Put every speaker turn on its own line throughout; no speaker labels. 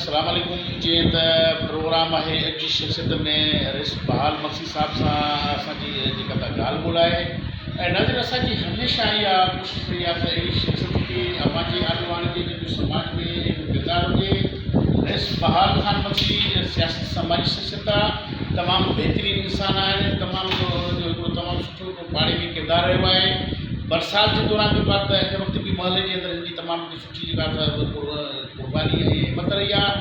अस्सलाम वालेकुम। जी त प्रोग्राम है अॼु जी शख़्सियत में रिस बहाल मक्सी साहब सां असांजी जेका त ॻाल्हि ॿोल्हि आहे ऐं नाज़रीन असांजी हमेशह इहा कोशिशि रही आहे त अहिड़ी शख़्सियत खे अवाजी आलिवान जे जेको समाज में हिकु किरदारु हुजे। रिस बहाल ख़ान मक्सी सियासी समाजी शख़्सियत आहे, तमामु बहितरीनु इंसानु आहिनि, तमामु सुठो पाड़े में किरदारु रहियो आहे। बरसात के दौरान जो बात है हिन वक्त भी महल के अंदर इनकी तमाम सुठी जेका कुर्बानी है हिम्मत रही आहे।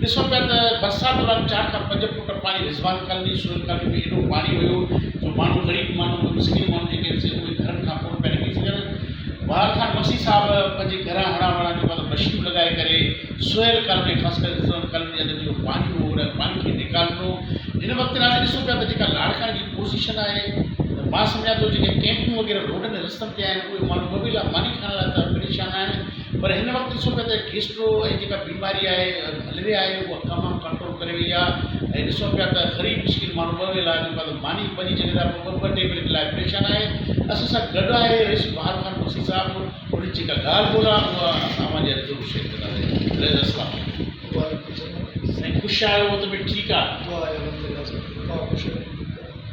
ॾिसो पिया त बरसात दौरान 4 खां 5 फुट पानी रिज़वान कॉलोनी सोयल कॉलोनी में एॾो पानी हुयो जो माण्हू ग़रीब माण्हू मिसकिन माण्हू जेके उहे घरनि खां पोइ पिया निकिरी सघनि। बहाल ख़ान मक्सी साहब पंहिंजे घर हणा वणा जेको आहे मशीन लॻाए करे सोयल कॉलोनी ख़ासि करे रिज़वान कॉलोनी जे अंदर जेको पानी हो उन पानी खे निकालणो। हिन वक़्तु ॾिसो पिया त जेका लाड़काणे जी पोज़ीशन आहे मां सम्झां थो जेके कैंपूं वग़ैरह रोडनि रस्तनि ते आहिनि उहे माण्हू मोबिल पानी खणण लाइ त परेशान आहिनि, पर हिन वक़्तु ॾिसो पिया त गैस्ट्रो ऐं जेका बीमारी आहे मलेरिया आहे उहा तमामु कंट्रोल करे वई आहे। ऐं ॾिसो पिया त ग़रीब मुश्किल माण्हू ॿ वेला जेको आहे मानी वञी सघे था ॿ टे मिनट लाइ परेशान आहे। असां सां गॾु आहे रिस बहाल ख़ान मक्सी साहिबु, उन्हनि जेका ॻाल्हि ॿोल्हि आहे उहा असां पंहिंजे ज़रूरु शेयर कंदासीं। अस्सलाम साईं, ख़ुशि आहियो त भई ठीकु आहे।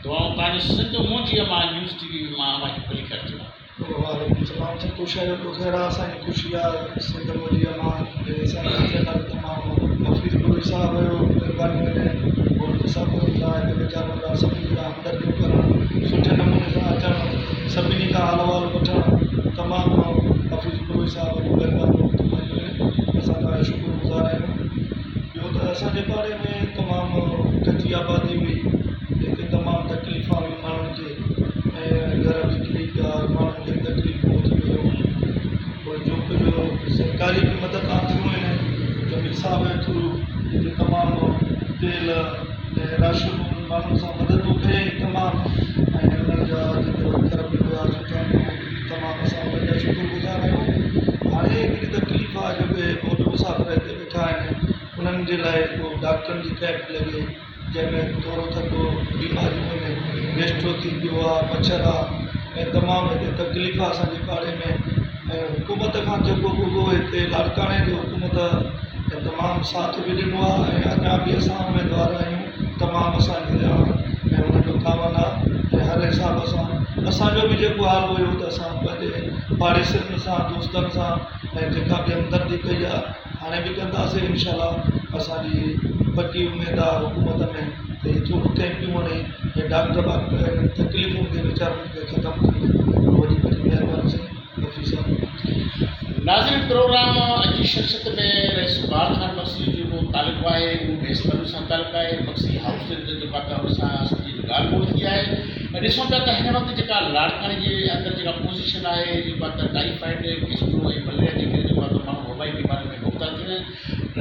दुआऊं तव्हांजो सिंध मुंहुं जी मां न्यूज़ टी वी मां पली कटियो आहे।
वालेकुम सलाम साईं, ख़ुशि आहियो तो ख़ैर आहे असांजी ख़ुशी आहे। सिंध मुंहिंजी मां तमामु हफ़ीज़ पुरी साहिबु हुयो महिरबानी करे बोर्ड साहिबु लाइ वीचारनि लाइ सभिनी खां हमदर्दियूं करणु, सुठे नमूने सां अचणु, सभिनी खां हाल वठणु, तमामु हफ़ीज़ पुरी साहिबु महिरबानी असां तव्हांजा शुक्रगुज़ार आहियूं। ॿियो त असांजे पाड़े में तमामु कची आबादी हुई, हिते तमामु तकलीफ़ हुई माण्हुनि खे ऐं घर बिजली जा माण्हुनि खे तकलीफ़ूं थी वियूं। जो कुझु सरकारी बि मदद थियूं आहिनि जमीन साहब जे थ्रू, जेके तमामु तेल ऐं राशन माण्हुनि सां मददूं कई तमामु, ऐं उन्हनि जा जेके घर बि हुआ सुठा तमामु असां उन्हनि जा शुक्रगुज़ार आहियूं। हाणे हिकिड़ी तकलीफ़ आहे जो कि मोदी मुसाफ़िर हिते वेठा आहिनि, उन्हनि जे लाइ को डॉक्टरनि जी कैंप लॻे जंहिंमें थोरो थधो बीमारियूं आहिनि, गैस्ट्रो थी पियो आहे, मच्छर आहे ऐं तमामु हिते तकलीफ़ आहे असांजे पाड़े में। ऐं हुकूमत खां जेको रुॻो हिते लाड़काणे जो हुकूमत तमामु साथ बि ॾिनो आहे ऐं अञा बि असां उमेदवार आहियूं, तमामु असांजे ऐं उनजो तावन आहे। ऐं हर हिसाब सां असांजो बि जेको हाल हुयो त असां पंहिंजे पाड़ेसियुनि सां दोस्तनि सां ऐं जेका बि हमदर्दी कई आहे हाणे बि कंदासीं इनशाअल्लाह। असांजी पकी उमेद आहे हुकूमत में त इहे थोरो कैंपियूं हणे ऐं डॉक्टर तकलीफ़ूं खे वीचारनि खे ख़तमु कनि। वॾी वॾी महिरबानी साईं हफ़ीज़ साहब।
नाज़रीन, प्रोग्राम अॼु जी शख़्सियत में रिस बहाल ख़ान मक्सी जो जेको तालुक़ो आहे उहो बेसबरू सां तालुक़ु आहे। मक्सी हाउस जेका त हुन सां असांजी ॻाल्हि ॿोल्हि थी आहे। ऐं ॾिसूं पिया त हिन वक़्तु जेका लाड़काणे जे अंदरि जेका पोज़ीशन आहे जेको आहे त टाइफाइड गैस्ट्रो ऐं मलेरिया जे करे जेको आहे त माण्हू वबाई बीमारी में मुबतला थी वञनि।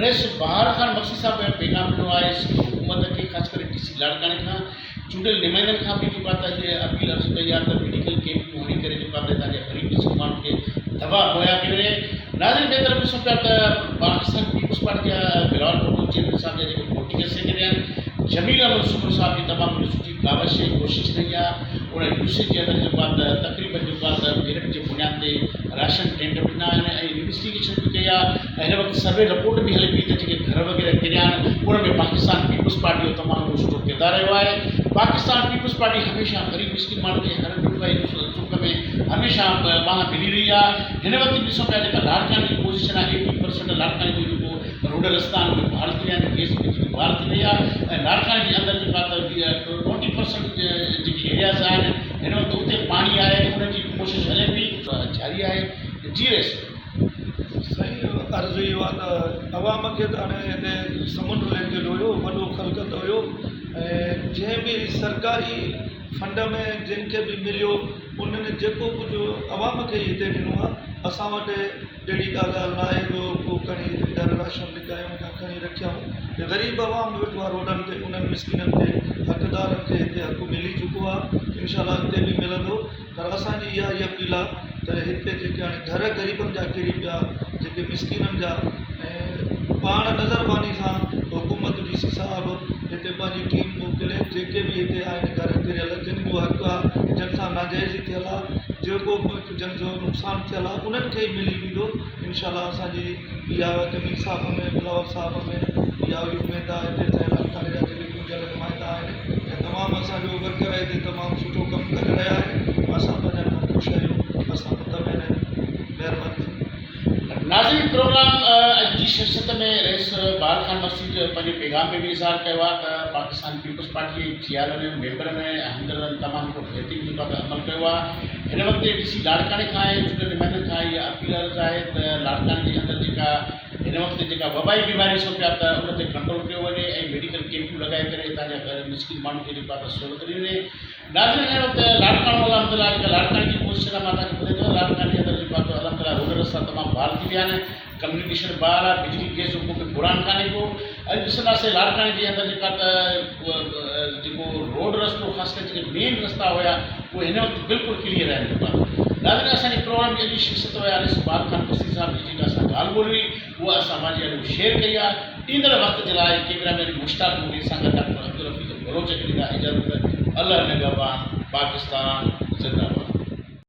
रिस बहाल ख़ान मक्सी साहिब पैगाम ॾिनो आहे हुकूमत खे, ख़ासि करे DC लाड़काणे खां चूंडियल नुमाइंदनि खां बि जेको आहे त हीअ अपील अर्ज़ु कई आहे त मेडिकल कैंपूं हणी करे जेको आहे त तव्हांजे ग़रीब माण्हुनि खे दवा मुहैया कई वञे। नाज़रीन, ॿिए तरफ़ ॾिसूं पिया त पाकिस्तान पीपुल्स पार्टी जा बिलावल भुट्टो चेयरमैन साहब जा जेके पॉलिटिकल सेक्रेटरी आहिनि जमील अहमद सुमर साहब जी तमामु सुठी कावश ऐं कोशिशि रही आहे। उन यूनिवर्सिटी जे अंदरि जेको आहे त तक़रीबन जेको आहे त मेरिट जे बुनियाद ते राशन टेंट ॾिना आहिनि ऐं इन्वेस्टिगेशन बि कई आहे। ऐं हिन वक़्तु सर्वे रिपोर्ट बि हले पई त जेके घर वग़ैरह किरिया आहिनि उन में पाकिस्तान पीपुल्स पार्टी जो तमामु सुठो किरदारु रहियो आहे। पाकिस्तान पीपुल्स पार्टी हमेशह ग़रीब मिस्किन माण्हू खे हर सुख में हमेशह बाहि मिली रही आहे। हिन वक़्तु ॾिसूं पिया जेका लाड़काणे जी पोज़ीशन आहे 80% लाड़काणे जो जेको रोड रस्ता आहिनि उहे बहाल थी विया आहिनि, गैस बिजली बहाल थी रही आहे। ऐं लाड़काणे जे अंदरि जेका त 20% जेके एरियाज़ आहिनि हिन वक़्तु उते पाणी आहे, उनजी कोशिशि हले पई जारी आहे। जी रेस
साईं, अर्ज़ु इहो आहे त अवाम खे त हाणे हिते समुंड लैंड हुयो वॾो ख़लक़त हुयो ऐं जंहिं बि सरकारी फंड में जिनखे बि मिलियो उन्हनि जेको कुझु अवाम खे हिते ॾिनो आहे। असां वटि अहिड़ी का ॻाल्हि न आहे जो को खणी घर राशन लिकायूं या खणी रखियऊं। ग़रीब अवाम वेठो आहे रोडनि ते, उन्हनि मिस्किननि खे हक़दारनि खे हिते हक़ु मिली चुको आहे, इनशाअल्लाह अॻिते बि मिलंदो। पर असांजी इहा ई अपील आहे त हिते जेके हाणे घर ग़रीबनि जा किरी पिया, जेके मिस्किननि जा, ऐं पाण नज़रबानी सां हुकूमत DC साहिबु हिते पंहिंजी टीम मोकिले जेके बि हिते आहिनि घर किरियल जिन जो हक़ु आहे जिन सां नाजाइज़ी थियल आहे जेको जन जो नुक़सानु थियल आहे उन्हनि खे ई मिली वेंदो इनशाला। असांजी इहा कमीर साहब में बिलावल साहब में इहा उमेद आहे हिते थियल अखाड़े जा जेके पूजल नुमाइंदा आहिनि ऐं तमामु असांजो वर्कर हिते तमामु सुठो कमु करे रहिया आहिनि। असां पंहिंजा खां ख़ुशि आहियूं। असां तमामु महिरबानी।
नाज़रीन, प्रोग्राम अॼु जी शख़्सियत में रईस बहाल खान मसीद पंहिंजे पैगाम में बि इज़हार कयो आहे त पाकिस्तान पीपल्स पार्टी थियालनि मेंबरनि ऐं हमदर्दनि तमामु को बहितरीन जेको आहे अमल कयो आहे। हिन वक़्तु डी सी लाड़काणे खां ऐं चूंडियल नुमाइंदनि खां इहा अपील अर्ज़ु आहे त लाड़काणे जे अंदरि जेका हिन वक़्तु जेका वबाई बीमारी अचनि पिया त उन ते कंट्रोल कयो वञे ऐं मेडिकल कैंपूं लॻाए करे हितां जा मिस्किन माण्हुनि खे जेको आहे सहूलियत ॾिनी वञे। नाज़रीन, हिन वक़्तु लाड़काणो अलहमदिल्ला जेका लाड़काणे जी पोज़ीशन आहे मां तव्हांखे ॿुधाए थो लाड़काणे जे अंदरि जेको आहे अलहमदिल्ला रोड रस्ता तमामु बहाल थी विया आहिनि। कम्युनिकेशन बहाल आहे, बिजली गैस जो को बि बुरान कान्हे को। अॼु ॾिसंदासीं लाड़काणे जे अंदरि जेका त जेको रोड रस्तो ख़ासि करे जेके मेन रस्ता हुया उहे हिन वक़्तु बिल्कुलु क्लियर आहिनि। नाज़रीन, असांजे प्रोग्राम जी अॼु शख़्सियत हुया रईस बहाल खान मसीद साहब जी जेका असां ॻाल्हि ॿोली उहा असां पंहिंजे अॼु शेयर कई आहे। ईंदड़ वक़्त जे लाइ कैमरामैन मुश्ताक मोदी सां गॾु डॉक्टर अब्दुल हफ़ीज़ बलोच खे ॾींदा इजाज़त। अल्लाह निगहबान, पाकिस्तान ज़िंदाबाद।